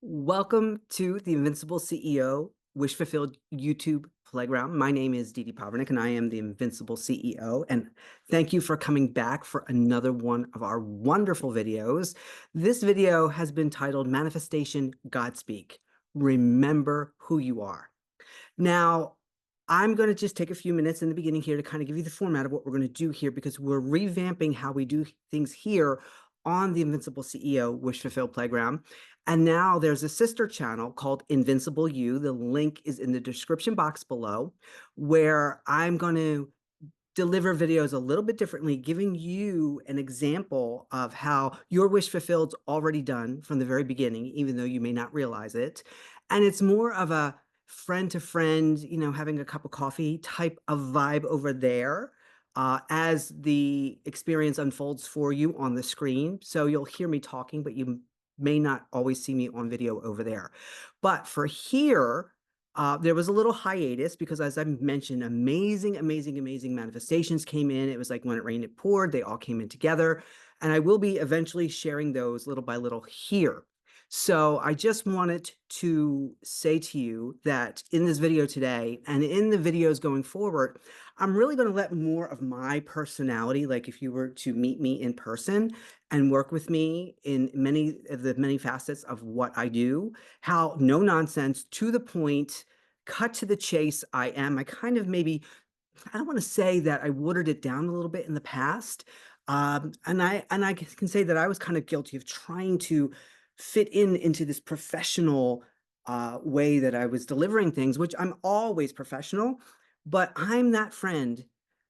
Welcome to the Invincible CEO Wish Fulfilled YouTube Playground. My name is Dede Powerniak, and I am the Invincible CEO. And thank you for coming back for another one of our wonderful videos. This video has been titled Manifestation Godspeak. Remember who you are. Now, I'm going to just take a few minutes in the beginning here to kind of give you the format of what we're going to do here, because we're revamping how we do things here on the Invincible CEO Wish Fulfilled Playground. And now there's a sister channel called Invincible You. The link is in the description box below, where I'm going to deliver videos a little bit differently, giving you an example of how your wish fulfilled's already done from the very beginning, even though you may not realize it. And it's more of a friend to friend, having a cup of coffee type of vibe over there, as the experience unfolds for you on the screen. So you'll hear me talking, but you may not always see me on video over there. But for here, there was a little hiatus because, as I mentioned, amazing manifestations came in. It was like when it rained, it poured. They all came in together. And I will be eventually sharing those little by little here. So I just wanted to say to you that in this video today and in the videos going forward, I'm really going to let more of my personality, like if you were to meet me in person and work with me in many facets of what I do, how no nonsense, to the point, cut to the chase I am. I kind of maybe, I don't want to say that I watered it down a little bit in the past. And I can say that I was kind of guilty of trying to fit into this professional way that I was delivering things, which I'm always professional, but I'm that friend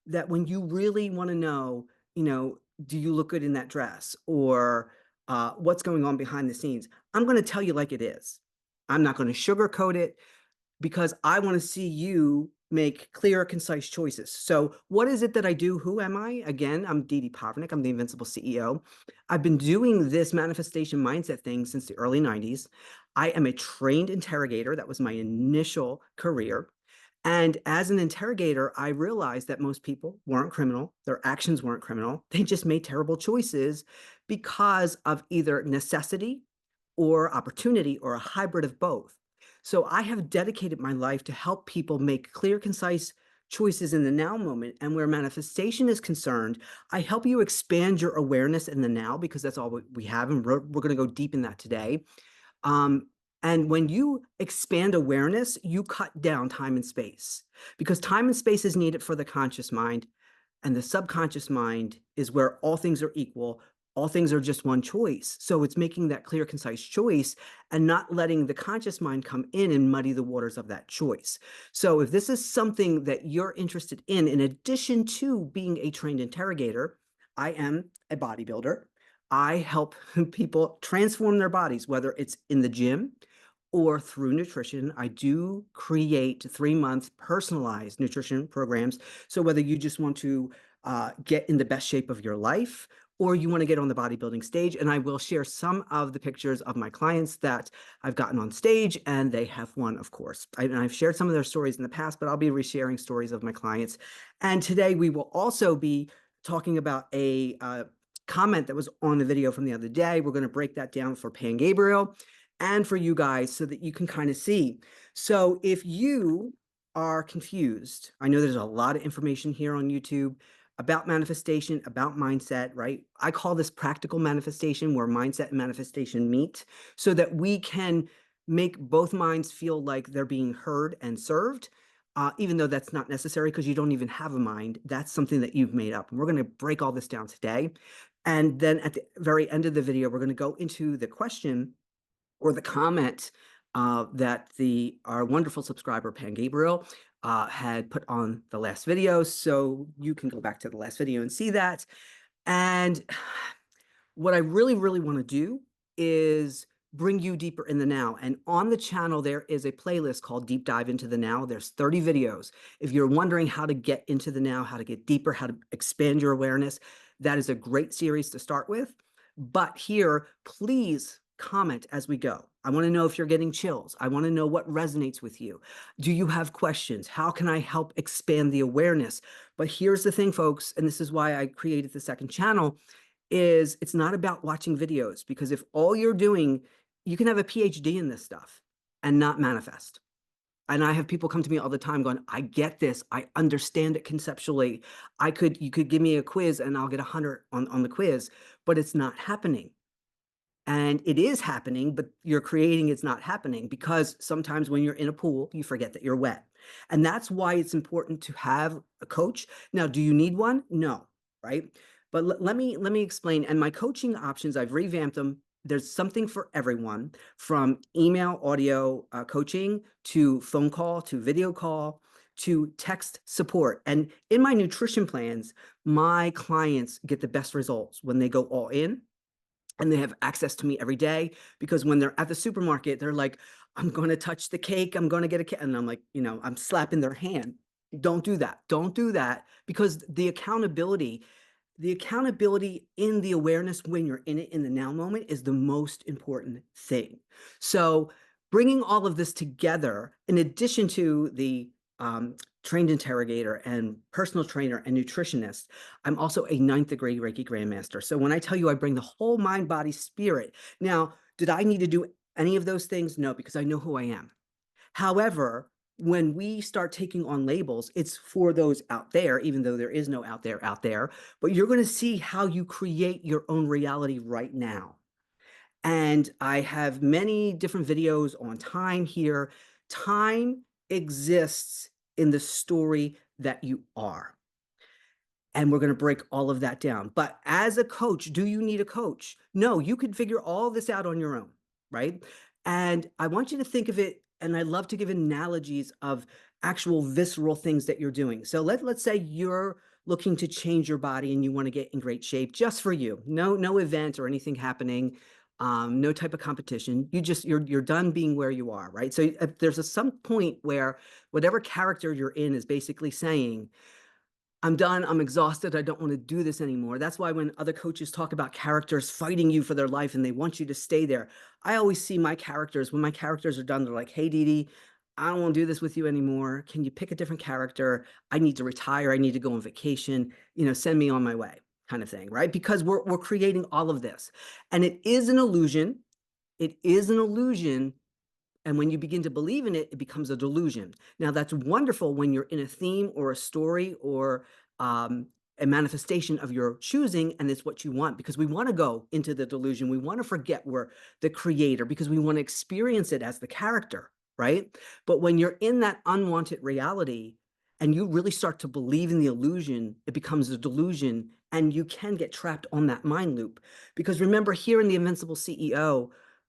that when you really want to know, do you look good in that dress, or what's going on behind the scenes, I'm going to tell you like it is. I'm not going to sugarcoat it, because I want to see you make clear, concise choices. So what is it that I do? Who am I? Again, I'm Dede Powerniak. I'm the Invincible CEO. I've been doing this manifestation mindset thing since the early 90s. I am a trained interrogator. That was my initial career. And as an interrogator, I realized that most people weren't criminal. Their actions weren't criminal. They just made terrible choices because of either necessity or opportunity, or a hybrid of both. So I have dedicated my life to help people make clear, concise choices in the now moment. And where manifestation is concerned, I help you expand your awareness in the now, because that's all we have. And we're going to go deep in that today. And when you expand awareness, you cut down time and space, because time and space is needed for the conscious mind. And the subconscious mind is where all things are equal. All things are just one choice. So it's making that clear, concise choice and not letting the conscious mind come in and muddy the waters of that choice. So if this is something that you're interested in addition to being a trained interrogator, I am a bodybuilder. I help people transform their bodies, whether it's in the gym or through nutrition. I do create 3-month personalized nutrition programs. So whether you just want to get in the best shape of your life, or you want to get on the bodybuilding stage, and I will share some of the pictures of my clients that I've gotten on stage, and they have won, of course. I've shared some of their stories in the past, but I'll be resharing stories of my clients. And today we will also be talking about a comment that was on the video from the other day. We're going to break that down for Pan Gabriel and for you guys so that you can kind of see. So if you are confused, I know there's a lot of information here on YouTube about manifestation, about mindset, right? I call this practical manifestation, where mindset and manifestation meet, so that we can make both minds feel like they're being heard and served, even though that's not necessary, because you don't even have a mind. That's something that you've made up. And we're going to break all this down today. And then at the very end of the video, we're going to go into the question or the comment that our wonderful subscriber, Pan Gabriel, had put on the last video. So you can go back to the last video and see that. And what I really want to do is bring you deeper in the now. And on the channel, there is a playlist called Deep Dive into the Now. There's 30 videos. If you're wondering how to get into the now, how to get deeper, how to expand your awareness, that is a great series to start with. But here, please comment as we go. I want to know if you're getting chills. I want to know what resonates with you. Do you have questions? How can I help expand the awareness? But here's the thing, folks, and this is why I created the second channel, is it's not about watching videos, because if all you're doing You can have a PhD in this stuff and not manifest. And I have people come to me all the time going, I get this. I understand it conceptually. You could give me a quiz and I'll get 100 on the quiz, but it's not happening. And it is happening, but you're creating it's not happening, because sometimes when you're in a pool, you forget that you're wet. And that's why it's important to have a coach. Now, do you need one? No, right? But let me explain. And my coaching options, I've revamped them. There's something for everyone, from email, audio coaching, to phone call, to video call, to text support. And in my nutrition plans, my clients get the best results when they go all in and they have access to me every day, because when they're at the supermarket, they're like, I'm going to touch the cake. I'm going to get a cake. And I'm like, I'm slapping their hand. Don't do that. Don't do that, because the accountability in the awareness when you're in it in the now moment is the most important thing. So bringing all of this together, in addition to the trained interrogator and personal trainer and nutritionist, I'm also a 9th degree Reiki Grandmaster. So when I tell you I bring the whole mind, body, spirit. Now, did I need to do any of those things? No, because I know who I am. However, when we start taking on labels, it's for those out there, even though there is no out there, but you're going to see how you create your own reality right now. And I have many different videos on time here. Time exists in the story that you are. And we're going to break all of that down. But as a coach, do you need a coach? No, you can figure all this out on your own, right? And I want you to think of it, and I love to give analogies of actual visceral things that you're doing. So let's say you're looking to change your body and you want to get in great shape just for you. No event or anything happening, no type of competition. You're done being where you are, right? So there's some point where whatever character you're in is basically saying, I'm done. I'm exhausted. I don't want to do this anymore. That's why when other coaches talk about characters fighting you for their life and they want you to stay there, I always see my characters, when my characters are done, they're like, hey, Dede, I don't want to do this with you anymore. Can you pick a different character? I need to retire. I need to go on vacation. Send me on my way, kind of thing, right? Because we're creating all of this. And it is an illusion. It is an illusion. And when you begin to believe in it, it becomes a delusion. Now, that's wonderful when you're in a theme or a story or a manifestation of your choosing, and it's what you want, because we want to go into the delusion. We want to forget we're the creator, because we want to experience it as the character, right? But when you're in that unwanted reality and you really start to believe in the illusion, it becomes a delusion, and you can get trapped on that mind loop. Because remember, here in the Invincible CEO,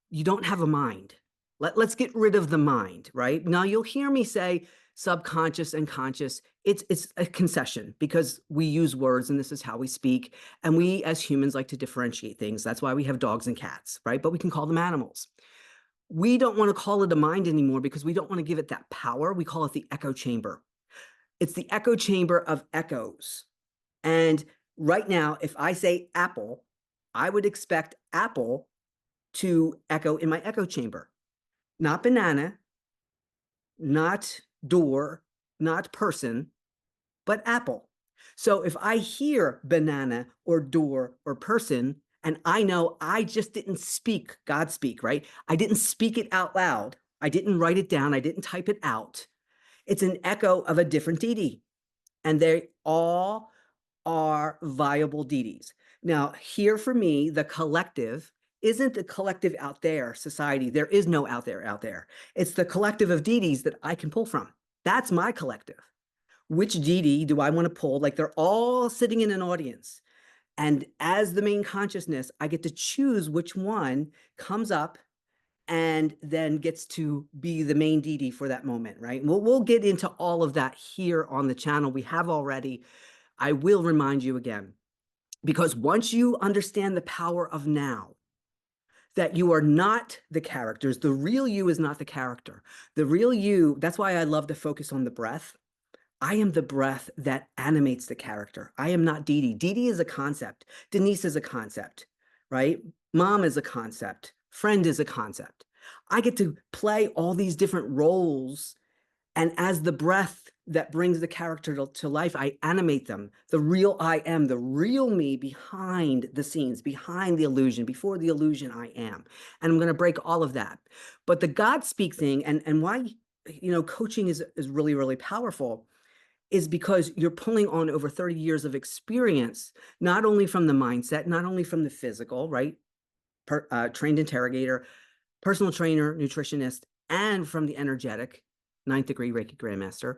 you don't have a mind. Let's get rid of the mind, right? Now, you'll hear me say subconscious and conscious. It's a concession, because we use words and this is how we speak. And we as humans like to differentiate things. That's why we have dogs and cats, right? But we can call them animals. We don't want to call it a mind anymore, because we don't want to give it that power. We call it the echo chamber. It's the echo chamber of echoes. And right now, if I say apple, I would expect apple to echo in my echo chamber. Not banana, not door, not person, but apple. So if I hear banana or door or person, and I know I just didn't speak Godspeak, right? I didn't speak it out loud. I didn't write it down. I didn't type it out. It's an echo of a different Dede. And they all are viable Dedes. Now, here for me, the collective isn't the collective out there, society. There is no out there. It's the collective of Dedes that I can pull from. That's my collective. Which Dede do I want to pull? Like, they're all sitting in an audience. And as the main consciousness, I get to choose which one comes up and then gets to be the main Dede for that moment, right? We'll get into all of that here on the channel. We have already. I will remind you again, because once you understand the power of now, that you are not the characters, the real you is not the character. The real you, that's why I love to focus on the breath. I am the breath that animates the character. I am not Dede. Dede is a concept. Denise is a concept, right? Mom is a concept. Friend is a concept. I get to play all these different roles. And as the breath that brings the character to life. I animate them. The real I am, the real me behind the scenes, behind the illusion, before the illusion I am. And I'm going to break all of that. But the Godspeak thing and why, coaching is really, really powerful is because you're pulling on over 30 years of experience, not only from the mindset, not only from the physical, right? Trained interrogator, personal trainer, nutritionist, and from the energetic, ninth degree Reiki Grandmaster.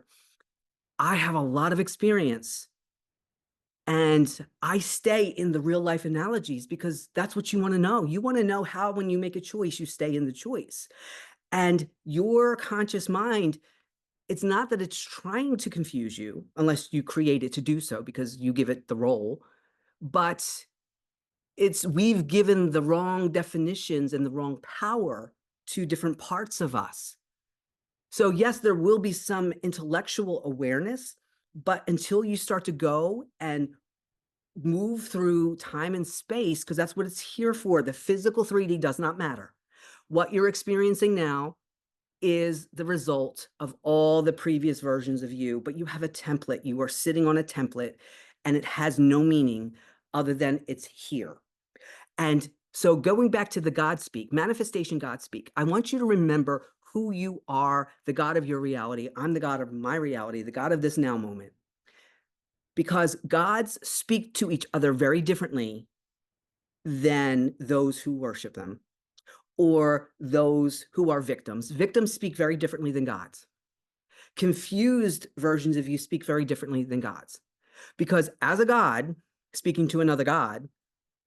I have a lot of experience and I stay in the real life analogies because that's what you want to know. You want to know how, when you make a choice, you stay in the choice. And your conscious mind, it's not that it's trying to confuse you unless you create it to do so because you give it the role, but we've given the wrong definitions and the wrong power to different parts of us. So yes, there will be some intellectual awareness, but until you start to go and move through time and space, because that's what it's here for, the physical 3D does not matter. What you're experiencing now is the result of all the previous versions of you, but you have a template. You are sitting on a template and it has no meaning other than it's here. And so going back to the Godspeak, manifestation Godspeak, I want you to remember who you are, the God of your reality. I'm the God of my reality, the God of this now moment. Because gods speak to each other very differently than those who worship them or those who are victims. Victims speak very differently than gods. Confused versions of you speak very differently than gods. Because as a god speaking to another god,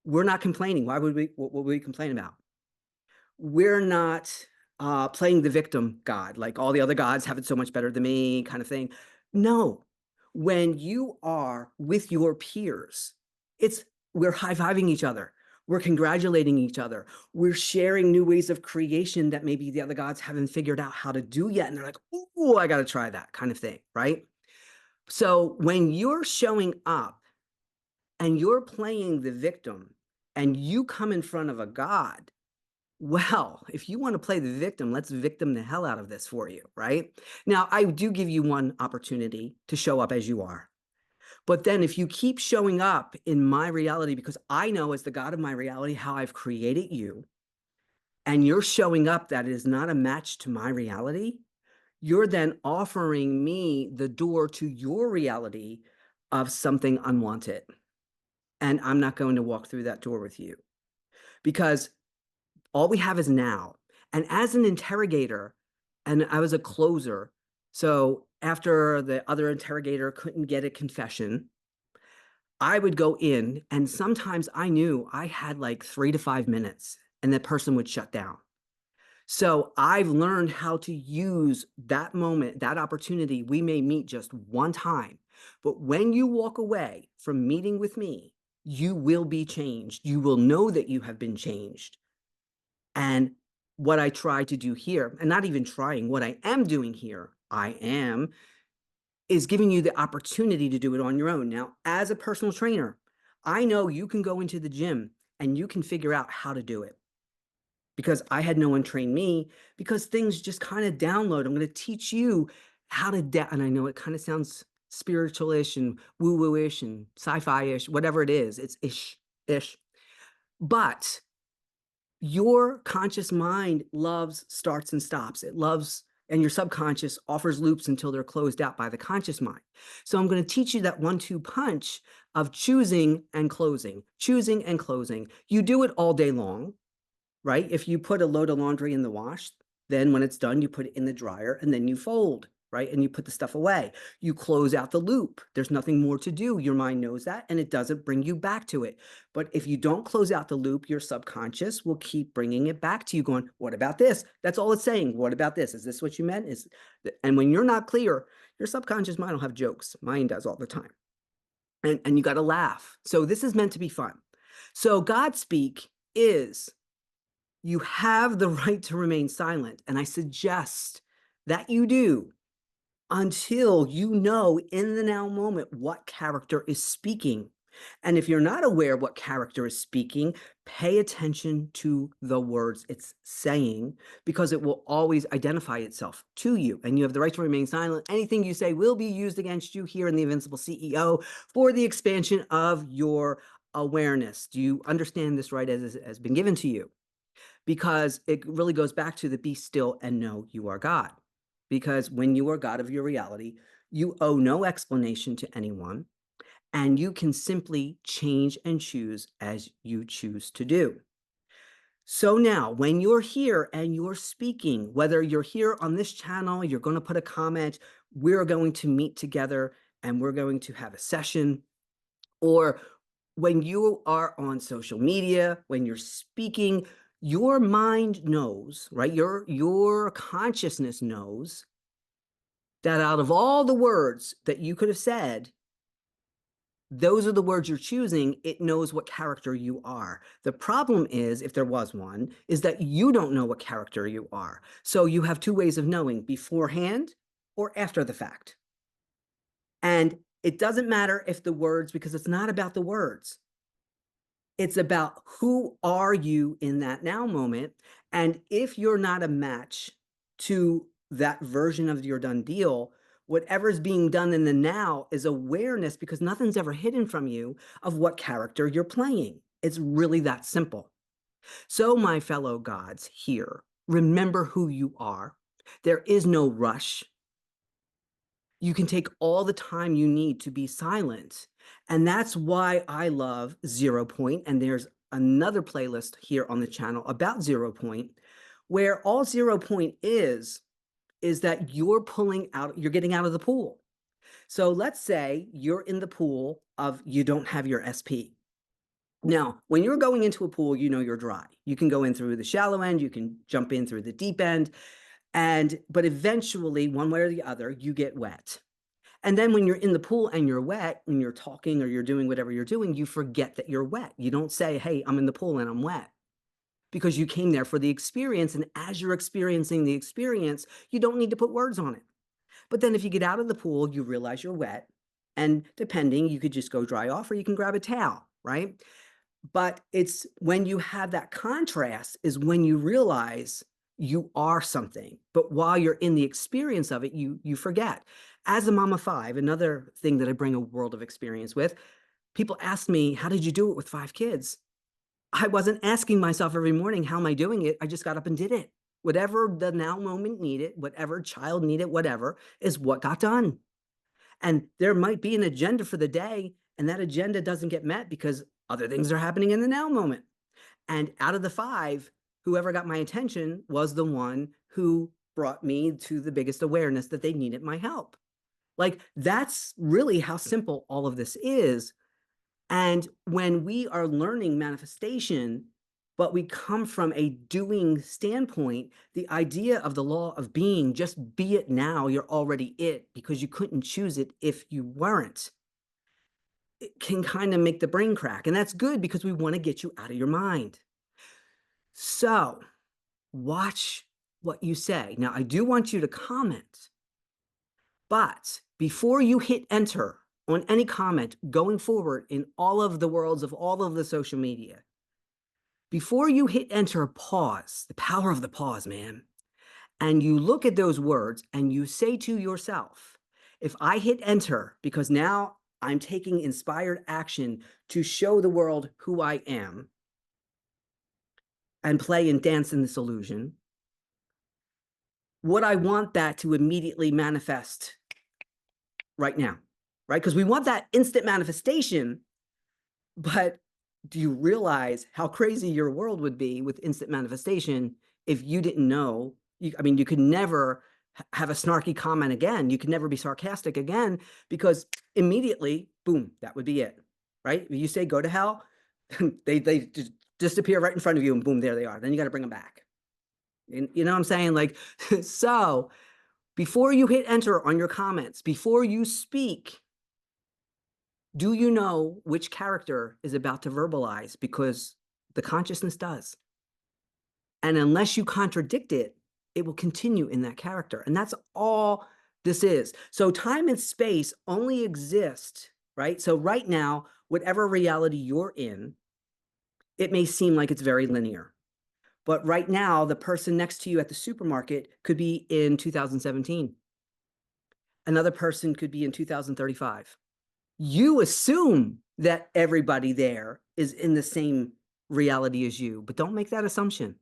we're not complaining. What would we complain about? We're not playing the victim god, like all the other gods have it so much better than me kind of thing. No, when you are with your peers, we're high-fiving each other. We're congratulating each other. We're sharing new ways of creation that maybe the other gods haven't figured out how to do yet. And they're like, oh, I got to try that kind of thing, right? So when you're showing up and you're playing the victim and you come in front of a god, well, if you want to play the victim, let's victim the hell out of this for you, right? Now, I do give you one opportunity to show up as you are. But then if you keep showing up in my reality, because I know as the God of my reality how I've created you, and you're showing up that is not a match to my reality, you're then offering me the door to your reality of something unwanted. And I'm not going to walk through that door with you because all we have is now. And as an interrogator, and I was a closer, so after the other interrogator couldn't get a confession, I would go in, and sometimes I knew I had like 3 to 5 minutes, and that person would shut down. So I've learned how to use that moment, that opportunity. We may meet just one time, but when you walk away from meeting with me, you will be changed. You will know that you have been changed. And what I try to do here, and not even trying, what I am doing here, is giving you the opportunity to do it on your own. Now, as a personal trainer, I know you can go into the gym and you can figure out how to do it because I had no one train me because things just kind of download. I'm going to teach you how to, and I know it kind of sounds spiritual-ish and woo-woo-ish and sci-fi-ish, whatever it is, it's ish, but your conscious mind loves starts and stops. It loves, and your subconscious offers loops until they're closed out by the conscious mind. So I'm going to teach you that 1-2 punch of choosing and closing, choosing and closing. You do it all day long, right? If you put a load of laundry in the wash, then when it's done, you put it in the dryer and then you fold, right? And you put the stuff away. You close out the loop. There's nothing more to do. Your mind knows that, and it doesn't bring you back to it. But if you don't close out the loop, your subconscious will keep bringing it back to you going, what about this? That's all it's saying. What about this? Is this what you meant? And when you're not clear, your subconscious mind will have jokes. Mine does all the time. And you got to laugh. So this is meant to be fun. So Godspeak is, you have the right to remain silent. And I suggest that you do until you know in the now moment what character is speaking. And if you're not aware what character is speaking, pay attention to the words it's saying, because it will always identify itself to you. And you have the right to remain silent. Anything you say will be used against you here in the Invincible CEO for the expansion of your awareness. Do you understand this right as has been given to you? Because it really goes back to the be still and know you are God. Because when you are God of your reality, you owe no explanation to anyone, and you can simply change and choose as you choose to do. So now, when you're here and you're speaking, whether you're here on this channel, you're going to put a comment, we're going to meet together and we're going to have a session, or when you are on social media, when you're speaking, your mind knows, right? Your consciousness knows that out of all the words that you could have said, those are the words you're choosing. It knows what character you are. The problem is, if there was one, is that you don't know what character you are. So you have two ways of knowing: beforehand or after the fact. And it doesn't matter if the words, because it's not about the words. It's about who are you in that now moment. And if you're not a match to that version of your done deal, whatever's being done in the now is awareness, because nothing's ever hidden from you of what character you're playing. It's really that simple. So, my fellow gods here, remember who you are. There is no rush. You can take all the time you need to be silent. And that's why I love Zero Point. And there's another playlist here on the channel about Zero Point, where all Zero Point is that you're pulling out, you're getting out of the pool. So let's say you're in the pool of, you don't have your SP. Now, when you're going into a pool, you know you're dry. You can go in through the shallow end, you can jump in through the deep end, but eventually, one way or the other, you get wet. And then when you're in the pool and you're wet, and you're talking or you're doing whatever you're doing, you forget that you're wet. You don't say, hey, I'm in the pool and I'm wet, because you came there for the experience. And as you're experiencing the experience, you don't need to put words on it. But then if you get out of the pool, you realize you're wet. And depending, you could just go dry off, or you can grab a towel, right? But it's when you have that contrast is when you realize you are something. But while you're in the experience of it, you forget. As a mom of five, another thing that I bring a world of experience with, people ask me, how did you do it with 5 kids? I wasn't asking myself every morning, how am I doing it? I just got up and did it. Whatever the now moment needed, whatever child needed, whatever is what got done. And there might be an agenda for the day, and that agenda doesn't get met because other things are happening in the now moment. And out of the 5, whoever got my attention was the one who brought me to the biggest awareness that they needed my help. Like, that's really how simple all of this is. And when we are learning manifestation, but we come from a doing standpoint, the idea of the law of being, just be it now, you're already it, because you couldn't choose it if you weren't, it can kind of make the brain crack. And that's good, because we want to get you out of your mind. So watch what you say. Now, I do want you to comment, but before you hit enter on any comment going forward in all of the worlds of all of the social media, before you hit enter, pause. The power of the pause, man. And you look at those words and you say to yourself, if I hit enter, because now I'm taking inspired action to show the world who I am and play and dance in this illusion, would I want that to immediately manifest right now, right? Because we want that instant manifestation, but do you realize how crazy your world would be with instant manifestation if you didn't know? I mean, you could never have a snarky comment again. You could never be sarcastic again, because immediately, boom, that would be it, right? If you say go to hell, they just disappear right in front of you, and boom, there they are. Then you got to bring them back. You know what I'm saying? Like, so before you hit enter on your comments, before you speak, do you know which character is about to verbalize? Because the consciousness does. And unless you contradict it, it will continue in that character. And that's all this is. So time and space only exist, right? So right now, whatever reality you're in, it may seem like it's very linear. But right now, the person next to you at the supermarket could be in 2017. Another person could be in 2035. You assume that everybody there is in the same reality as you, but don't make that assumption.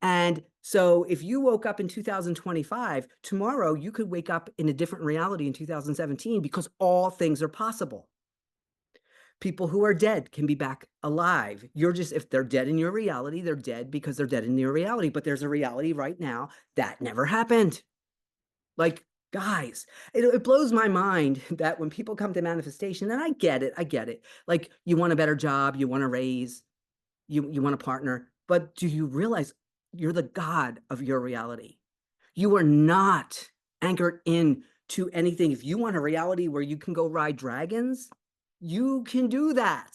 And so if you woke up in 2025, tomorrow you could wake up in a different reality in 2017 because all things are possible. People who are dead can be back alive. If they're dead in your reality, they're dead because they're dead in your reality. But there's a reality right now that never happened. Like, guys, it blows my mind that when people come to manifestation, and I get it. Like, you want a better job, you want a raise, you want a partner, but do you realize you're the god of your reality? You are not anchored in to anything. If you want a reality where you can go ride dragons, you can do that.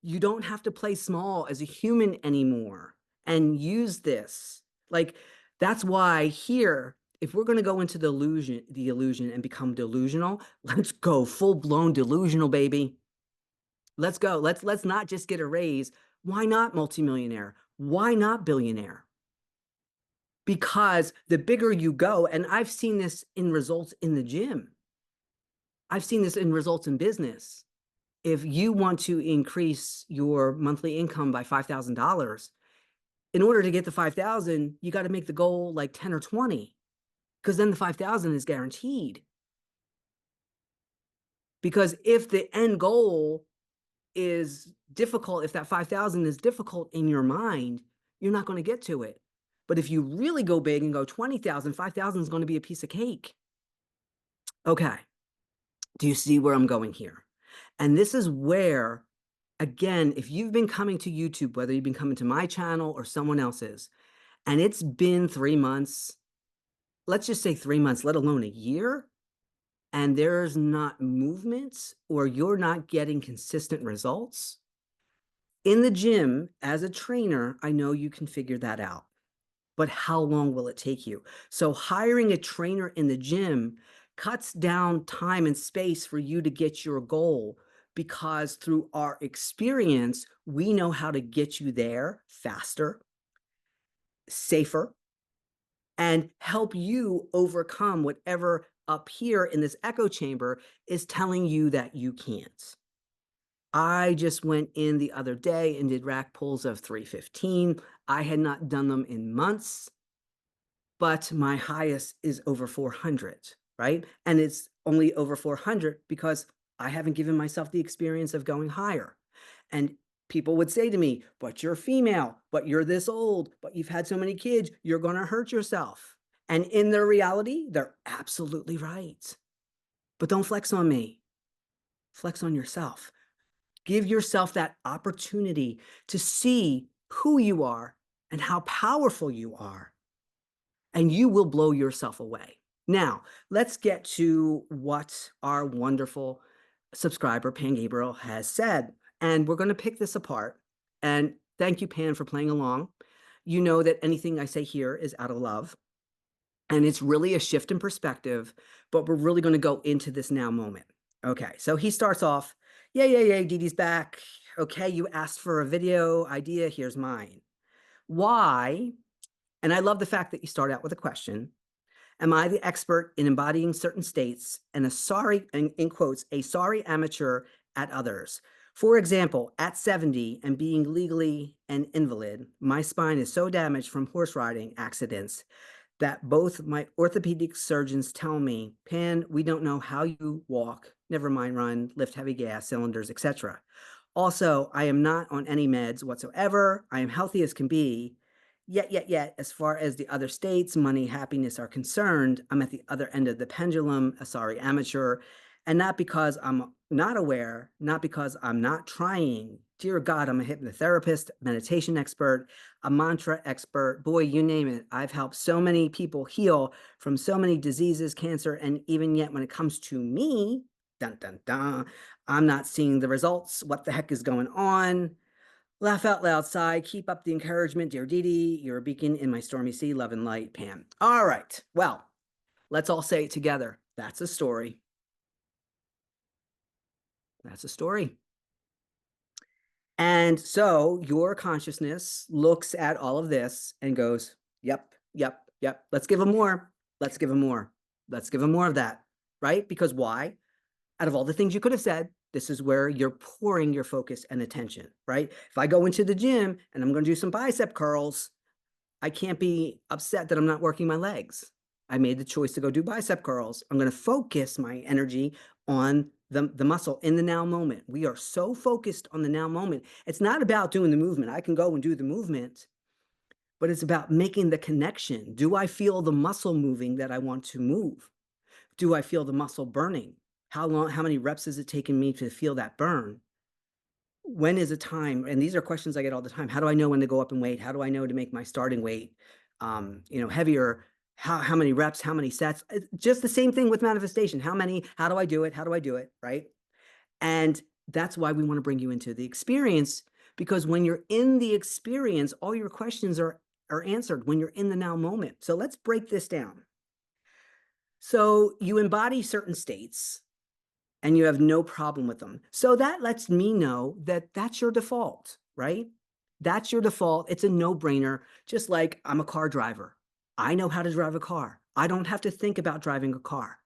You don't have to play small as a human anymore and use this. Like, that's why here, if we're going to go into the illusion and become delusional, let's go full-blown delusional, baby. Let's go. Let's not just get a raise. Why not multimillionaire? Why not billionaire? Because the bigger you go, and I've seen this in results in the gym. I've seen this in results in business. If you want to increase your monthly income by $5,000, in order to get the 5,000, you got to make the goal like 10 or 20, because then the 5,000 is guaranteed. Because if the end goal is difficult, if that 5,000 is difficult in your mind, you're not going to get to it. But if you really go big and go 20,000, 5,000 is going to be a piece of cake. Okay. Do you see where I'm going here? And this is where, again, if you've been coming to YouTube, whether you've been coming to my channel or someone else's, and it's been 3 months, let's just say 3 months, let alone a year, and there's not movement or you're not getting consistent results, in the gym as a trainer, I know you can figure that out. But how long will it take you? So hiring a trainer in the gym cuts down time and space for you to get your goal, because through our experience, we know how to get you there faster, safer, and help you overcome whatever up here in this echo chamber is telling you that you can't. I just went in the other day and did rack pulls of 315. I had not done them in months, but my highest is over 400, right? And it's only over 400 because I haven't given myself the experience of going higher. And people would say to me, but you're female, but you're this old, but you've had so many kids, you're going to hurt yourself. And in their reality, they're absolutely right. But don't flex on me. Flex on yourself. Give yourself that opportunity to see who you are and how powerful you are, and you will blow yourself away. Now, let's get to what our wonderful subscriber, Pan Gabriel, has said. And we're going to pick this apart. And thank you, Pan, for playing along. You know that anything I say here is out of love. And it's really a shift in perspective, but we're really going to go into this now moment. Okay, so he starts off, yay, Dede's back. Okay, you asked for a video idea, here's mine. Why? And I love the fact that you start out with a question. Am I the expert in embodying certain states and a sorry, in quotes, a sorry amateur at others? For example, at 70 and being legally an invalid, my spine is so damaged from horse riding accidents that both my orthopedic surgeons tell me, Pan, we don't know how you walk, never mind run, lift heavy gas, cylinders, etc. Also, I am not on any meds whatsoever. I am healthy as can be. Yet, as far as the other states, money, happiness are concerned, I'm at the other end of the pendulum, a sorry amateur, and not because I'm not aware, not because I'm not trying. Dear God, I'm a hypnotherapist, meditation expert, a mantra expert, boy, you name it. I've helped so many people heal from so many diseases, cancer, and even yet when it comes to me, dun, dun, dun, I'm not seeing the results. What the heck is going on? Laugh out loud, sigh. Keep up the encouragement, dear Dede. You're a beacon in my stormy sea. Love and light, Pam. All right. Well, let's all say it together. That's a story. That's a story. And so your consciousness looks at all of this and goes, yep, yep, yep. Let's give them more. Let's give them more. Let's give them more of that, right? Because why? Out of all the things you could have said, this is where you're pouring your focus and attention, right? If I go into the gym and I'm going to do some bicep curls, I can't be upset that I'm not working my legs. I made the choice to go do bicep curls. I'm going to focus my energy on the muscle in the now moment. We are so focused on the now moment. It's not about doing the movement. I can go and do the movement, but it's about making the connection. Do I feel the muscle moving that I want to move? Do I feel the muscle burning? How many reps is it taking me to feel that burn? When is a time, and these are questions I get all the time. How do I know when to go up in weight? How do I know to make my starting weight heavier? How many reps, how many sets? Just the same thing with manifestation. How many, how do I do it? How do I do it? Right. And that's why we want to bring you into the experience, because when you're in the experience, all your questions are answered when you're in the now moment. So let's break this down. So you embody certain states and you have no problem with them. So that lets me know that that's your default, right? That's your default. It's a no-brainer, just like I'm a car driver. I know how to drive a car. I don't have to think about driving a car.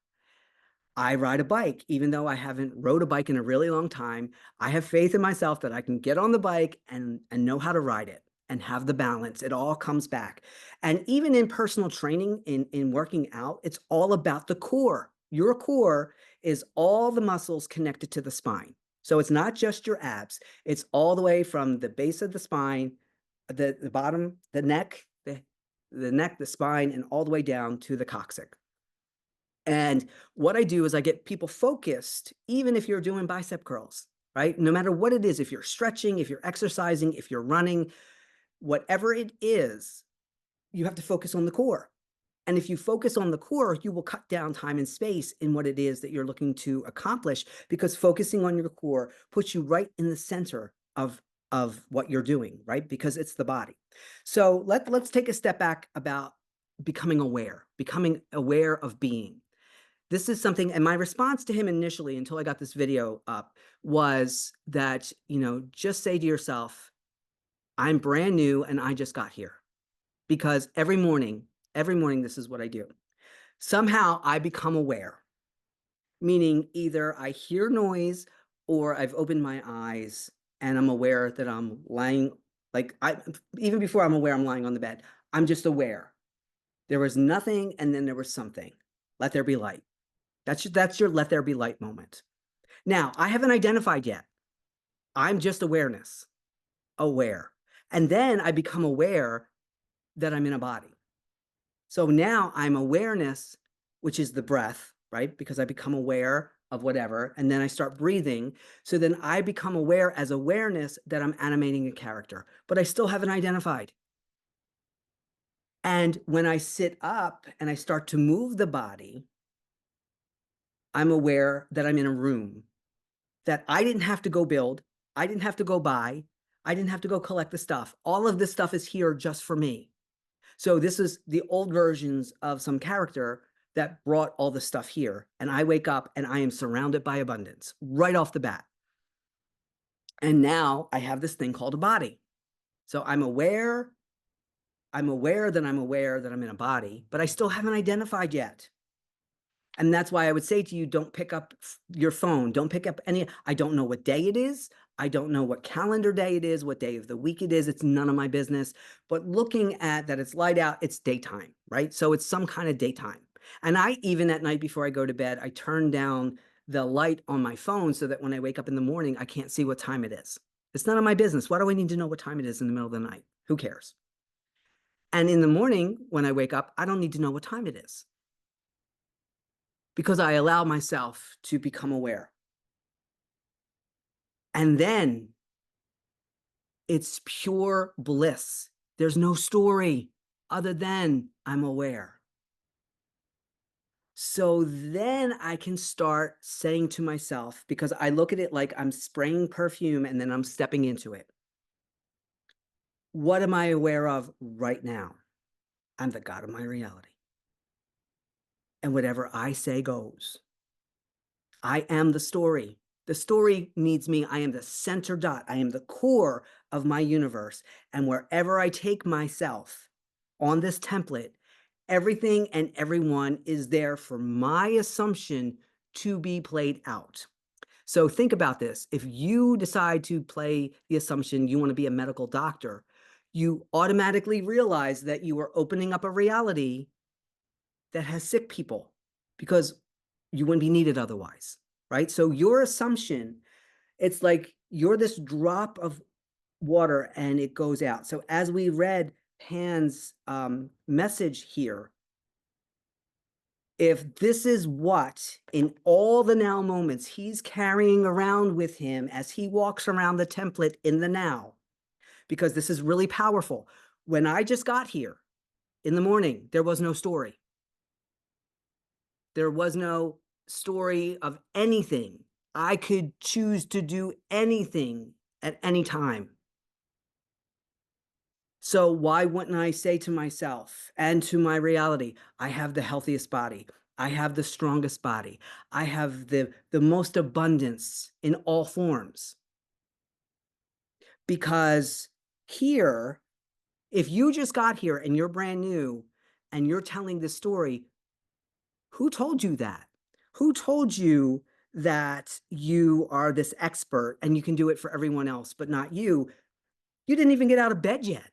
I ride a bike, even though I haven't rode a bike in a really long time. I have faith in myself that I can get on the bike and know how to ride it and have the balance. It all comes back. And even in personal training, in working out, it's all about the core. Your core is all the muscles connected to the spine. So it's not just your abs. It's all the way from the base of the spine, the bottom, the neck, the spine, and all the way down to the coccyx. And what I do is I get people focused, even if you're doing bicep curls, right? No matter what it is, if you're stretching, if you're exercising, if you're running, whatever it is, you have to focus on the core. And if you focus on the core, you will cut down time and space in what it is that you're looking to accomplish, because focusing on your core puts you right in the center of what you're doing, right? Because it's the body. So let's take a step back about becoming aware of being. This is something, and my response to him initially, until I got this video up, was that, just say to yourself, I'm brand new and I just got here. Because every morning, this is what I do. Somehow I become aware, meaning either I hear noise or I've opened my eyes and I'm aware that I'm lying, even before I'm aware I'm lying on the bed, I'm just aware. There was nothing and then there was something. Let there be light. That's your let there be light moment. Now, I haven't identified yet. I'm just awareness, aware. And then I become aware that I'm in a body. So now I'm awareness, which is the breath, right? Because I become aware of whatever, and then I start breathing. So then I become aware as awareness that I'm animating a character, but I still haven't identified. And when I sit up and I start to move the body, I'm aware that I'm in a room that I didn't have to go build. I didn't have to go buy. I didn't have to go collect the stuff. All of this stuff is here just for me. So this is the old versions of some character that brought all the stuff here. And I wake up and I am surrounded by abundance right off the bat. And now I have this thing called a body. So I'm aware that I'm aware that I'm in a body, but I still haven't identified yet. And that's why I would say to you, don't pick up your phone. Don't pick up any, I don't know what day it is. I don't know what calendar day it is, what day of the week it is. It's none of my business. But looking at that it's light out, it's daytime, right? So it's some kind of daytime. And I, even at night before I go to bed, I turn down the light on my phone so that when I wake up in the morning, I can't see what time it is. It's none of my business. Why do I need to know what time it is in the middle of the night? Who cares? And in the morning, when I wake up, I don't need to know what time it is, because I allow myself to become aware. And then it's pure bliss. There's no story other than I'm aware. So then I can start saying to myself, because I look at it like I'm spraying perfume and then I'm stepping into it. What am I aware of right now? I'm the God of my reality. And whatever I say goes. I am the story. The story needs me. I am the center dot. I am the core of my universe. And wherever I take myself on this template, everything and everyone is there for my assumption to be played out. So think about this. If you decide to play the assumption you want to be a medical doctor, you automatically realize that you are opening up a reality that has sick people because you wouldn't be needed otherwise, right? So your assumption, it's like you're this drop of water and it goes out. So as we read Pan's message here, if this is what in all the now moments he's carrying around with him as he walks around the template in the now, because this is really powerful. When I just got here in the morning, there was no story. There was no story of anything. I could choose to do anything at any time. So why wouldn't I say to myself and to my reality, I have the healthiest body. I have the strongest body. I have the most abundance in all forms. Because here, if you just got here and you're brand new and you're telling this story, who told you that? Who told you that you are this expert and you can do it for everyone else, but not you? You didn't even get out of bed yet.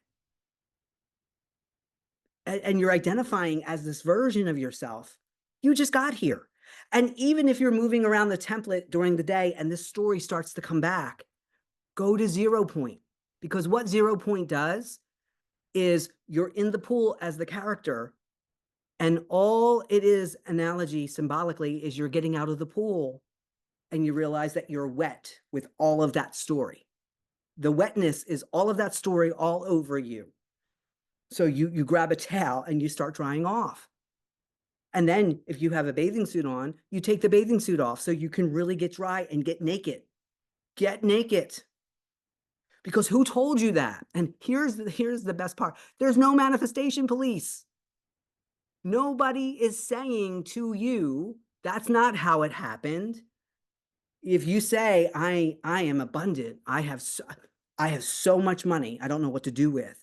And you're identifying as this version of yourself. You just got here. And even if you're moving around the template during the day and this story starts to come back, go to 0 point. Because what 0 point does is you're in the pool as the character, and all it is, analogy symbolically, is you're getting out of the pool and you realize that you're wet with all of that story. The wetness is all of that story all over you. So you grab a towel and you start drying off. And then if you have a bathing suit on, you take the bathing suit off so you can really get dry and get naked. Get naked. Because who told you that? And here's the best part. There's no manifestation police. Nobody is saying to you, that's not how it happened. If you say, I am abundant, I have so much money, I don't know what to do with.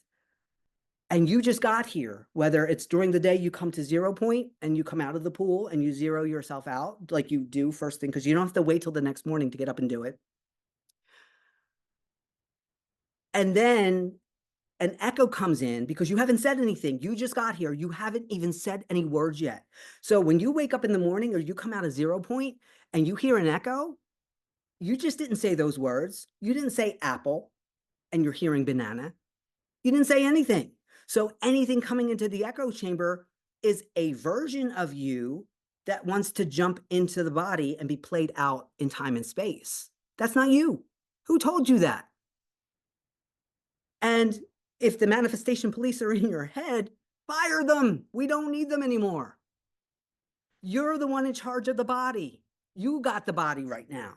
And you just got here, whether it's during the day you come to 0 point and you come out of the pool and you zero yourself out like you do first thing, because you don't have to wait till the next morning to get up and do it. And then an echo comes in because you haven't said anything. You just got here. You haven't even said any words yet. So when you wake up in the morning or you come out of 0 point and you hear an echo, you just didn't say those words. You didn't say apple and you're hearing banana. You didn't say anything. So anything coming into the echo chamber is a version of you that wants to jump into the body and be played out in time and space. That's not you. Who told you that? And if the manifestation police are in your head, fire them. We don't need them anymore. You're the one in charge of the body. You got the body right now.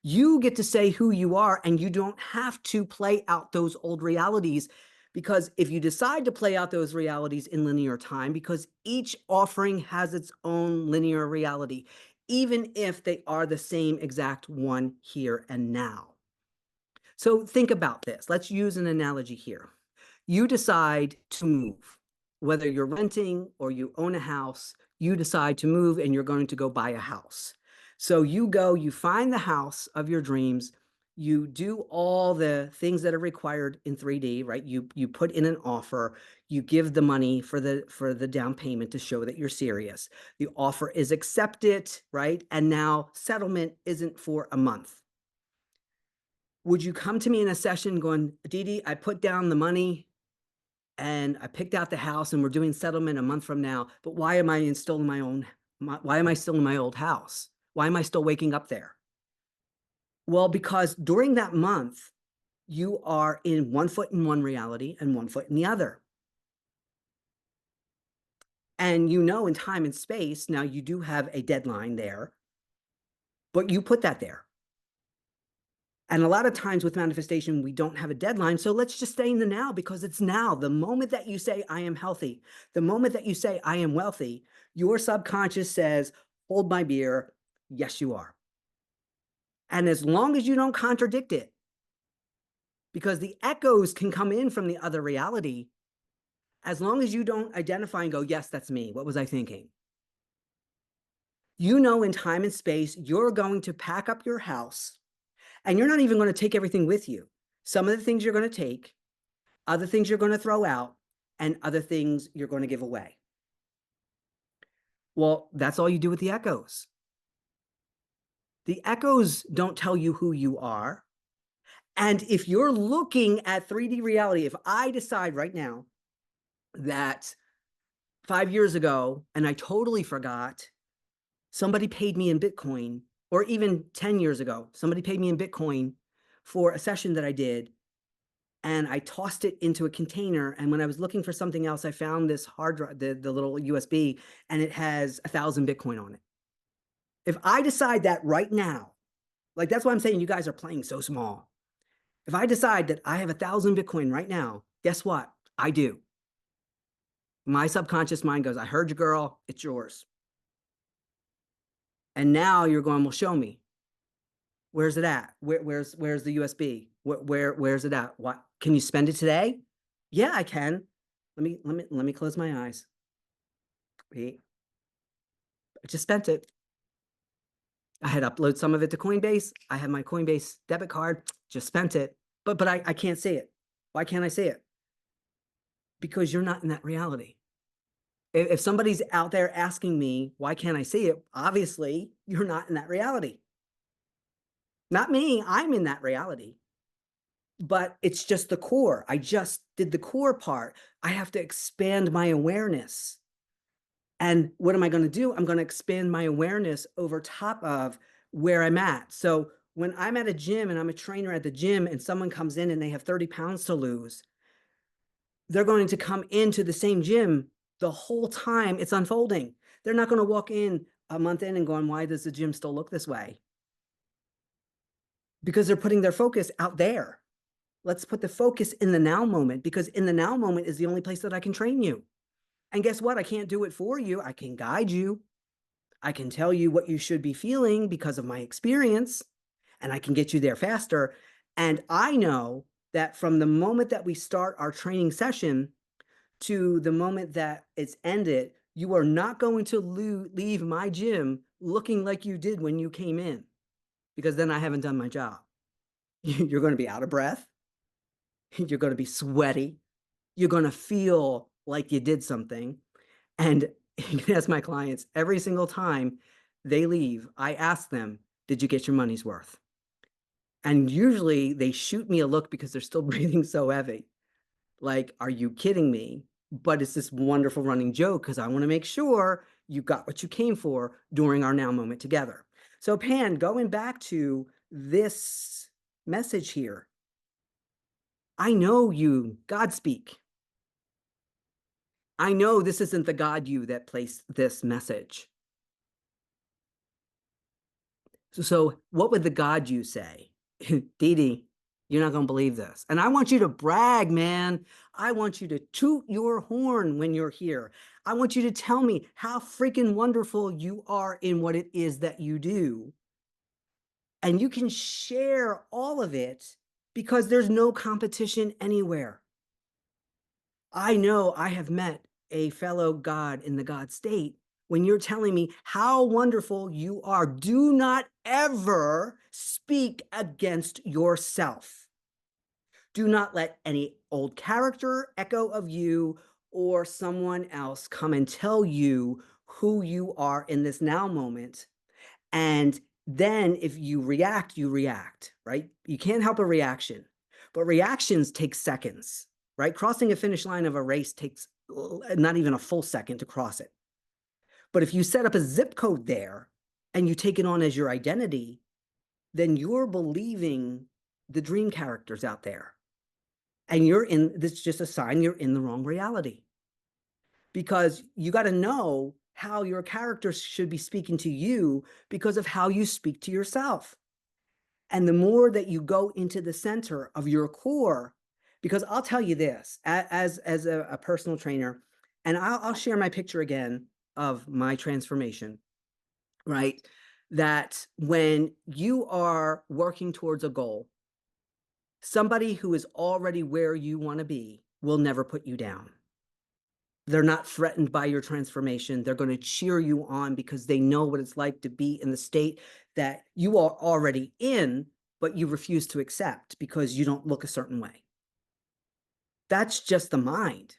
You get to say who you are, and you don't have to play out those old realities, because if you decide to play out those realities in linear time, because each offering has its own linear reality, even if they are the same exact one here and now. So think about this. Let's use an analogy here. You decide to move, whether you're renting or you own a house, you decide to move and you're going to go buy a house. So you go, you find the house of your dreams, you do all the things that are required in 3D, right? You put in an offer, you give the money for the down payment to show that you're serious. The offer is accepted, right? And now settlement isn't for a month. Would you come to me in a session going, Dede, I put down the money and I picked out the house and we're doing settlement a month from now, but why am I still in my old house? Why am I still waking up there? Well, because during that month, you are in 1 foot in one reality and 1 foot in the other. And in time and space, now you do have a deadline there, but you put that there. And a lot of times with manifestation, we don't have a deadline. So let's just stay in the now, because it's now. The moment that you say, I am healthy, the moment that you say, I am wealthy, your subconscious says, hold my beer. Yes, you are. And as long as you don't contradict it, because the echoes can come in from the other reality, as long as you don't identify and go, yes, that's me. What was I thinking? You know, in time and space, you're going to pack up your house and you're not even going to take everything with you. Some of the things you're going to take, other things you're going to throw out, and other things you're going to give away. Well, that's all you do with the echoes. The echoes don't tell you who you are. And if you're looking at 3D reality, if I decide right now that 5 years ago, and I totally forgot, somebody paid me in Bitcoin, or even 10 years ago, somebody paid me in Bitcoin for a session that I did, and I tossed it into a container. And when I was looking for something else, I found this hard drive, the little USB, and it has 1,000 Bitcoin on it. If I decide that right now, like that's why I'm saying you guys are playing so small. If I decide that I have 1,000 Bitcoin right now, guess what? I do. My subconscious mind goes, I heard you, girl. It's yours. And now you're going, well, show me. Where's it at? Where's the USB? Where's it at? What can you spend it today? Yeah, I can. Let me close my eyes. Wait. I just spent it. I had uploaded some of it to Coinbase. I have my Coinbase debit card, just spent it. But I can't say it. Why can't I say it? Because you're not in that reality. If somebody's out there asking me, why can't I see it? Obviously, you're not in that reality. Not me, I'm in that reality. But it's just the core. I just did the core part. I have to expand my awareness. And what am I going to do? I'm going to expand my awareness over top of where I'm at. So when I'm at a gym and I'm a trainer at the gym and someone comes in and they have 30 pounds to lose, they're going to come into the same gym the whole time it's unfolding. They're not going to walk in a month in and going, why does the gym still look this way? Because they're putting their focus out there. Let's put the focus in the now moment, because in the now moment is the only place that I can train you. And guess what? I can't do it for you. I can guide you. I can tell you what you should be feeling because of my experience, and I can get you there faster. And I know that from the moment that we start our training session to the moment that it's ended, you are not going to leave my gym looking like you did when you came in, because then I haven't done my job. You're going to be out of breath. You're going to be sweaty. You're going to feel like you did something. And you can ask my clients every single time they leave, I ask them, did you get your money's worth? And usually they shoot me a look because they're still breathing so heavy. Like, are you kidding me? But it's this wonderful running joke because I want to make sure you got what you came for during our now moment together. So Pan, going back to this message here, I know you, Godspeak. I know this isn't the God you that placed this message. So what would the God you say? Dede, you're not going to believe this. And I want you to brag, man. I want you to toot your horn when you're here. I want you to tell me how freaking wonderful you are in what it is that you do. And you can share all of it because there's no competition anywhere. I know I have met a fellow God in the God state. When you're telling me how wonderful you are, do not ever speak against yourself. Do not let any old character, echo of you, or someone else come and tell you who you are in this now moment. And then if you react, right? You can't help a reaction, but reactions take seconds, right? Crossing a finish line of a race takes not even a full second to cross it. But if you set up a zip code there and you take it on as your identity, then you're believing the dream characters out there. And this is just a sign you're in the wrong reality. Because you got to know how your characters should be speaking to you because of how you speak to yourself. And the more that you go into the center of your core, because I'll tell you this, as a personal trainer, and I'll share my picture again of my transformation, right? that when you are working towards a goal, somebody who is already where you want to be will never put you down. They're not threatened by your transformation. They're going to cheer you on because they know what it's like to be in the state that you are already in, but you refuse to accept because you don't look a certain way. That's just the mind.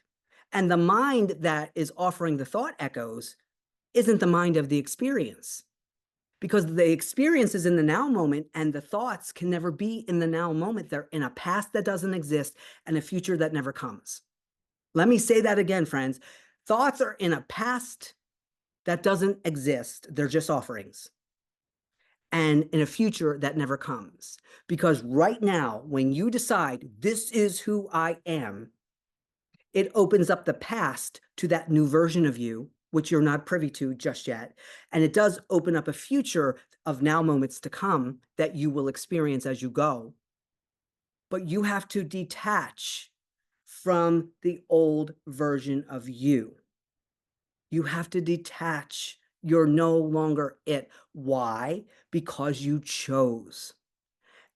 And the mind that is offering the thought echoes isn't the mind of the experience, because the experience is in the now moment and the thoughts can never be in the now moment. They're in a past that doesn't exist and a future that never comes. Let me say that again, friends. Thoughts are in a past that doesn't exist. They're just offerings. And in a future that never comes. Because right now, when you decide this is who I am, it opens up the past to that new version of you, which you're not privy to just yet. And it does open up a future of now moments to come that you will experience as you go. But you have to detach from the old version of you. You have to detach. You're no longer it. Why? Because you chose.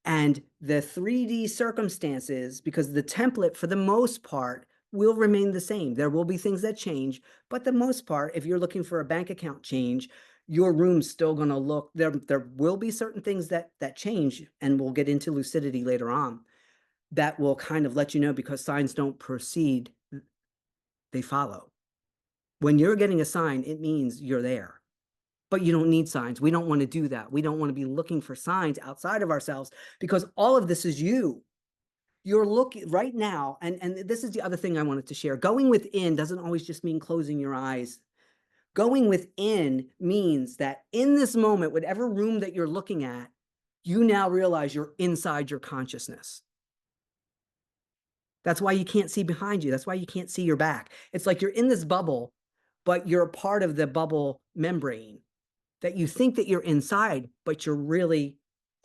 And the 3D circumstances, because the template for the most part will remain the same. There will be things that change, but the most part, if you're looking for a bank account change, your room's still going to look, there will be certain things that change, and we'll get into lucidity later on, that will kind of let you know, because signs don't proceed, they follow. When you're getting a sign, it means you're there. But you don't need signs. We don't want to do that. We don't want to be looking for signs outside of ourselves, because all of this is you. You're looking right now, and this is the other thing I wanted to share. Going within doesn't always just mean closing your eyes. Going within means that in this moment, whatever room that you're looking at, you now realize you're inside your consciousness. That's why you can't see behind you. That's why you can't see your back. It's like you're in this bubble, but you're a part of the bubble membrane, that you think that you're inside, but you're really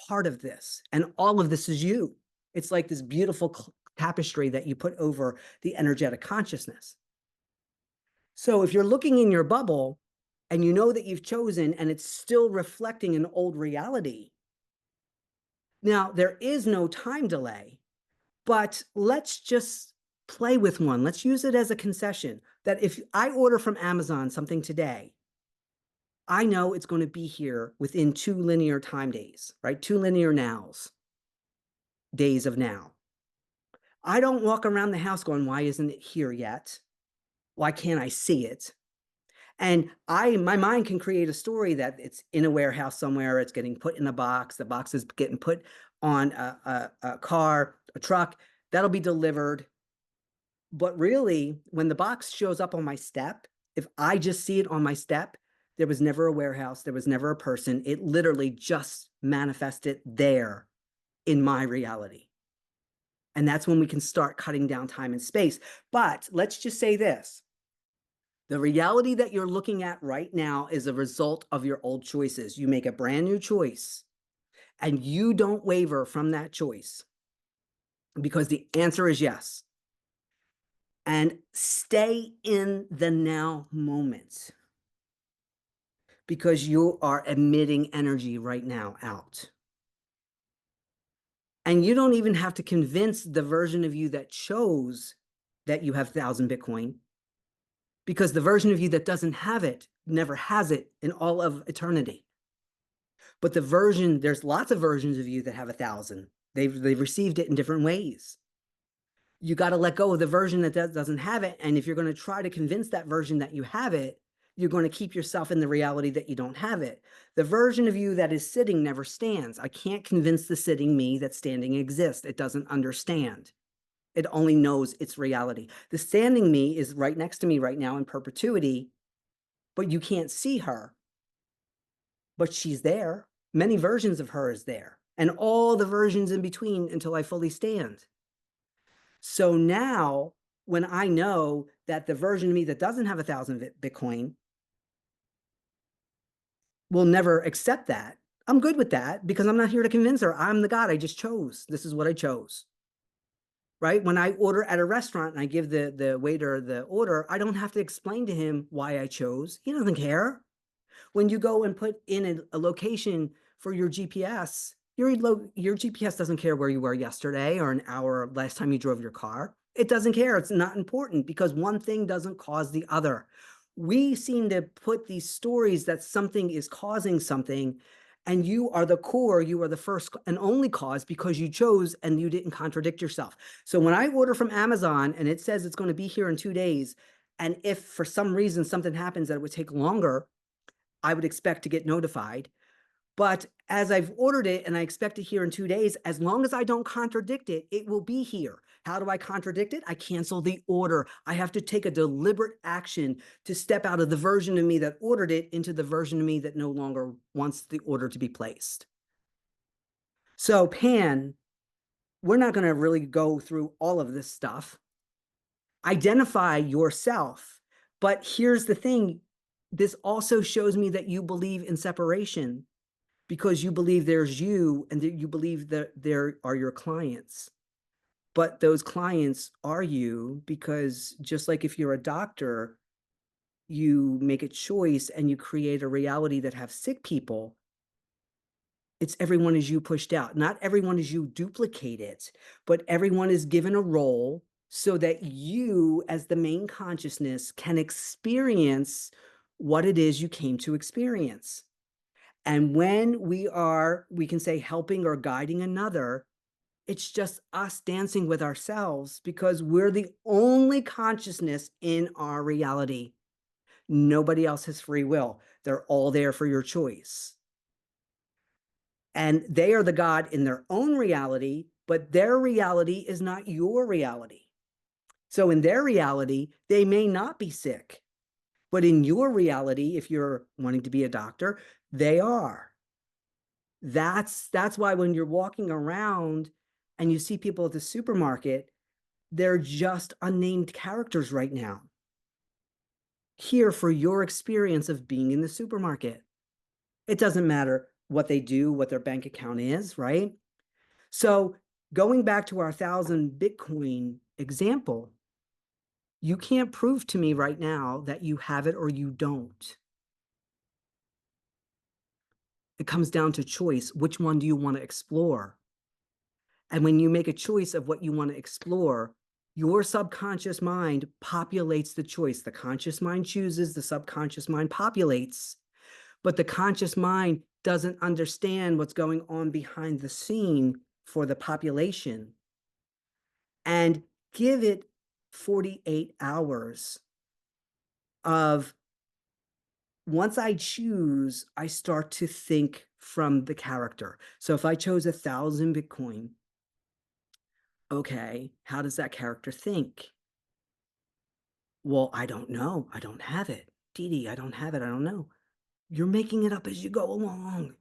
part of this. And all of this is you. It's like this beautiful tapestry that you put over the energetic consciousness. So if you're looking in your bubble and you know that you've chosen and it's still reflecting an old reality, now there is no time delay, but let's just play with one. Let's use it as a concession that if I order from Amazon something today, I know it's going to be here within 2 linear time days, right? 2 linear nows, days of now. I don't walk around the house going, why isn't it here yet? Why can't I see it? And my mind can create a story that it's in a warehouse somewhere, it's getting put in a box, the box is getting put on a car, a truck, that'll be delivered. But really, when the box shows up on my step, if I just see it on my step, there was never a warehouse, there was never a person. It literally just manifested there in my reality. And that's when we can start cutting down time and space. But let's just say this. The reality that you're looking at right now is a result of your old choices. You make a brand new choice and you don't waver from that choice, because the answer is yes. And stay in the now moment, because you are emitting energy right now out. And you don't even have to convince the version of you that chose that you have 1,000 Bitcoin, because the version of you that doesn't have it never has it in all of eternity. But there's lots of versions of you that have 1,000. They've received it in different ways. You got to let go of the version that doesn't have it. And if you're going to try to convince that version that you have it, you're going to keep yourself in the reality that you don't have it. The version of you that is sitting never stands. I can't convince the sitting me that standing exists. It doesn't understand. It only knows its reality. The standing me is right next to me right now in perpetuity, but you can't see her. But she's there. Many versions of her is there, and all the versions in between until I fully stand. So now, when I know that the version of me that doesn't have 1,000 Bitcoin will never accept that, I'm good with that, because I'm not here to convince her. I'm the God. I just chose. This is what I chose. Right? When I order at a restaurant and I give the waiter the order, I don't have to explain to him why I chose. He doesn't care. When you go and put in a location for your GPS, your GPS doesn't care where you were yesterday or an hour last time you drove your car. It doesn't care. It's not important because one thing doesn't cause the other. We seem to put these stories that something is causing something, and you are the core, you are the first and only cause because you chose and you didn't contradict yourself. So when I order from Amazon and it says it's going to be here in 2 days, and if for some reason something happens that it would take longer, I would expect to get notified. But as I've ordered it and I expect it here in 2 days, as long as I don't contradict it, it will be here. How do I contradict it? I cancel the order. I have to take a deliberate action to step out of the version of me that ordered it into the version of me that no longer wants the order to be placed. So, Pan, we're not going to really go through all of this stuff. Identify yourself. But here's the thing. This also shows me that you believe in separation because you believe there's you and that you believe that there are your clients. But those clients are you because just like if you're a doctor, you make a choice and you create a reality that have sick people. It's everyone is you pushed out. Not everyone is you duplicate it, but everyone is given a role so that you as the main consciousness can experience what it is you came to experience. And when we can say helping or guiding another, it's just us dancing with ourselves because we're the only consciousness in our reality. Nobody else has free will. They're all there for your choice. And they are the God in their own reality, but their reality is not your reality. So in their reality, they may not be sick, but in your reality, if you're wanting to be a doctor, they are. That's why when you're walking around and you see people at the supermarket, they're just unnamed characters right now. Here for your experience of being in the supermarket. It doesn't matter what they do, what their bank account is, right? So going back to our 1,000 Bitcoin example, you can't prove to me right now that you have it or you don't. It comes down to choice. Which one do you want to explore? And when you make a choice of what you want to explore, your subconscious mind populates the choice. The conscious mind chooses, the subconscious mind populates, but the conscious mind doesn't understand what's going on behind the scene for the population. And give it 48 hours of once I choose, I start to think from the character. So if I chose 1,000 Bitcoin, okay, how does that character think? Well, I don't know. I don't have it. Dede, I don't have it. I don't know. You're making it up as you go along.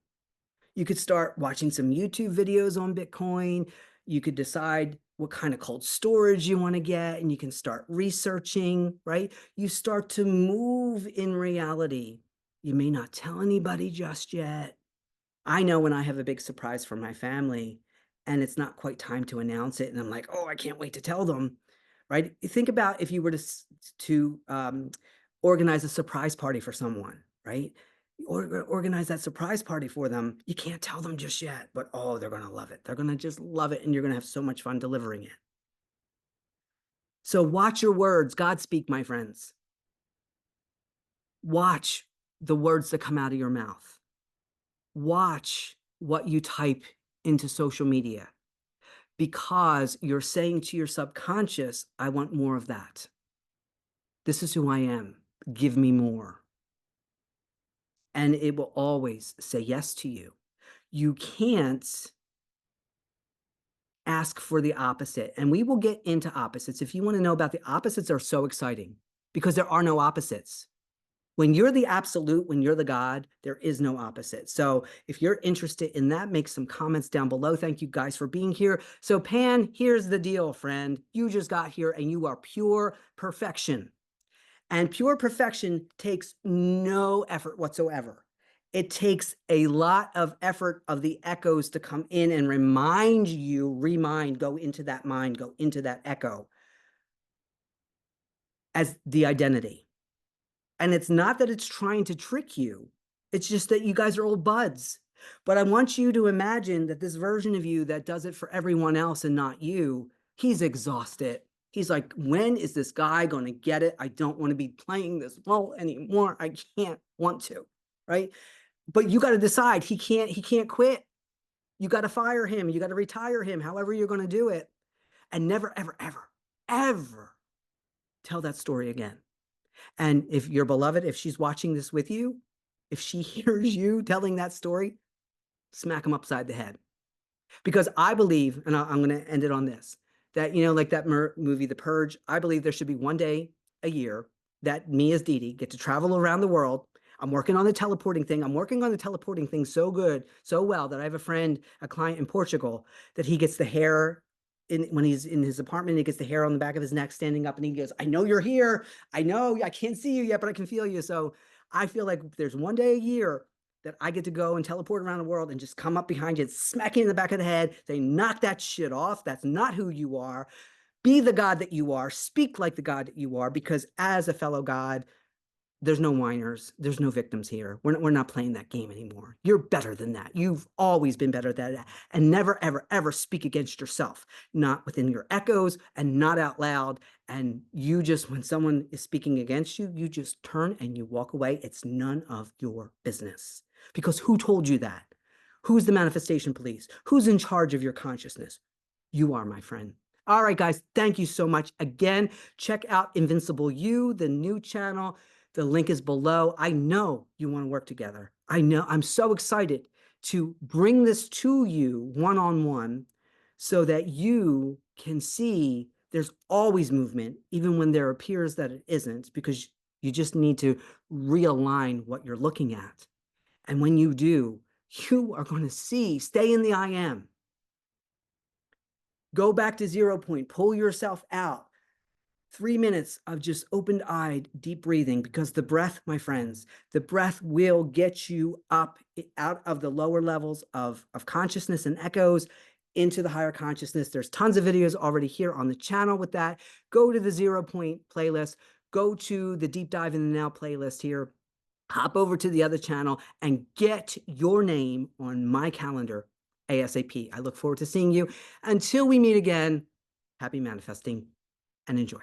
You could start watching some YouTube videos on Bitcoin. You could decide what kind of cold storage you want to get, and you can start researching, right? You start to move in reality. You may not tell anybody just yet. I know when I have a big surprise for my family and it's not quite time to announce it, and I'm like, oh, I can't wait to tell them, right? Think about if you were to organize a surprise party for someone, right? Or organize that surprise party for them. You can't tell them just yet, but oh, they're going to love it. They're going to just love it, and you're going to have so much fun delivering it. So watch your words. Godspeak, my friends. Watch the words that come out of your mouth. Watch what you type into social media because you're saying to your subconscious, I want more of that. This is who I am. Give me more. And it will always say yes to you. You can't ask for the opposite. And we will get into opposites. If you want to know about the opposites, are so exciting because there are no opposites. When you're the absolute, when you're the God, there is no opposite. So if you're interested in that, make some comments down below. Thank you guys for being here. So Pan, here's the deal, friend. You just got here and you are pure perfection. And pure perfection takes no effort whatsoever. It takes a lot of effort of the echoes to come in and remind you, go into that mind, go into that echo as the identity. And it's not that it's trying to trick you. It's just that you guys are old buds. But I want you to imagine that this version of you that does it for everyone else and not you, he's exhausted. He's like, when is this guy going to get it? I don't want to be playing this role anymore. I can't want to, right? But you got to decide he can't quit. You got to fire him. You got to retire him, however you're going to do it. And never, ever, ever, ever tell that story again. And if your beloved, if she's watching this with you, if she hears you telling that story, smack him upside the head. Because I believe, and I'm going to end it on this, that, like that movie, The Purge, I believe there should be one day a year that me as Dede get to travel around the world. I'm working on the teleporting thing. I'm working on the teleporting thing so good, so well that I have a friend, a client in Portugal, that he gets the hair when he's in his apartment, he gets the hair on the back of his neck standing up and he goes, I know you're here. I know I can't see you yet, but I can feel you. So I feel like there's one day a year that I get to go and teleport around the world and just come up behind you, smack you in the back of the head, say, knock that shit off. That's not who you are. Be the God that you are. Speak like the God that you are, because as a fellow God, there's no whiners. There's no victims here. We're not playing that game anymore. You're better than that. You've always been better than that. And never, ever, ever speak against yourself, not within your echoes and not out loud. And you just, when someone is speaking against you, you just turn and you walk away. It's none of your business. Because who told you that? Who's the manifestation police? Who's in charge of your consciousness? You are, my friend. All right, guys, thank you so much. Again, check out Invincible You, the new channel. The link is below. I know you want to work together. I know. I'm so excited to bring this to you one-on-one so that you can see there's always movement, even when there appears that it isn't, because you just need to realign what you're looking at. And when you do, you are going to see, stay in the I am. Go back to 0 point, pull yourself out. 3 minutes of just open-eyed, deep breathing, because the breath, my friends, the breath will get you up out of the lower levels of consciousness and echoes into the higher consciousness. There's tons of videos already here on the channel with that. Go to the 0 point playlist, go to the Deep Dive in the Now playlist here, hop over to the other channel and get your name on my calendar ASAP. I look forward to seeing you. Until we meet again, happy manifesting and enjoy.